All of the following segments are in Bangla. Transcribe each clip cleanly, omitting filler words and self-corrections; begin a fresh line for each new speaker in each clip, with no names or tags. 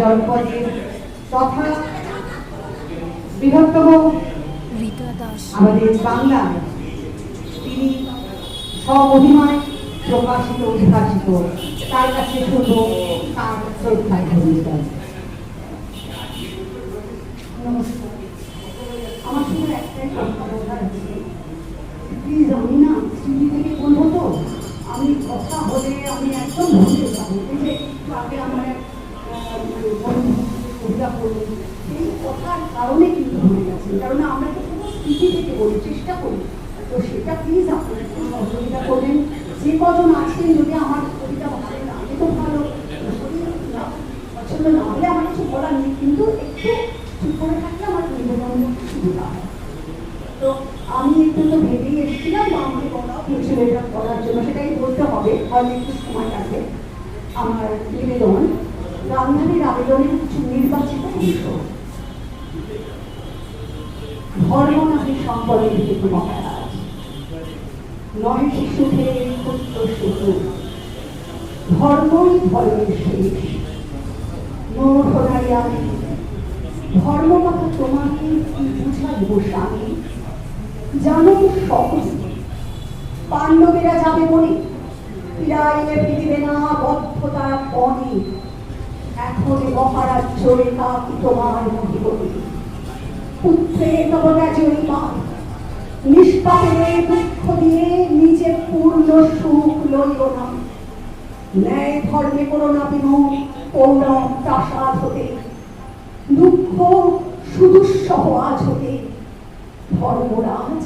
জনপদের তথা বৃহত্তম আমাদের বাংলায় তিনি স্বমহিমায় প্রকাশিত উদ্ভাসিত, তার কাছে শুধু তার শ্রদ্ধায় ধন্যবাদ। নমস্কার। আমার সঙ্গে একটাই কথা বলার আছে, প্লিজ আমি না স্মৃতি থেকে বলবো তো, আমি কথা বলে আমি একদম ভুলে যাবো। এই যে একটু আগে আমার কবিতা বললেন, সেই কথার কারণে কিন্তু ভুলে গেছে, কারণ আমরা তো কোনো স্মৃতি থেকে বলি, চেষ্টা করি। তো সেটা প্লিজ আপনারা একটু সহযোগিতা করবেন। যে কজন আছেন, যদি আমার কবিতা ভালো লাগে তো ভালো, পছন্দ না হলে আমার কিছু বলার নেই, কিন্তু একটু চুপ করে থাকলে আমার নিবেদন সুবিধা হয়। তো আমি একটু তো ভেবেই এসেছিলাম বা আমাকে বলা হয়েছিল এটা করার জন্য, সেটাই বলতে হবে, হয়তো একটু সময় লাগবে। আমার নিবেদন গান্ধারীর আবেদনের কিছু নির্বাচিত অংশ। ধর্ম নাকি সম্পদের হেতু মহারাজ, নয় শিশুকে পুত্র শিশু, ধর্মই ধর্মের শেষ। মূর্খ নারী আমি, ধর্ম কথা তোমাকে কি বুঝাইব স্বামী? জানো সহজ পাণ্ডবেরা যাবে বলে, ফিরাইলে ফিরিবে না বদ্ধতার পণে। এখন মহারাজ্য রেখা কি তোমার মহিবনে, পুত্রের নবরাজয়ী মা নিষ্পাপের দুঃখ দিয়ে নিজে পূর্ণ সুখ লইও না। ন্যায় ধর্মে করো না বিমুখ পৌর প্রাসাদ হতে, দুঃখ সুদুঃসহ আজ হতে। ধর্মরাজ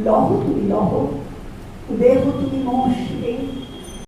লহ তুমি লহ, দেহ তুমি মহর্ষিতে।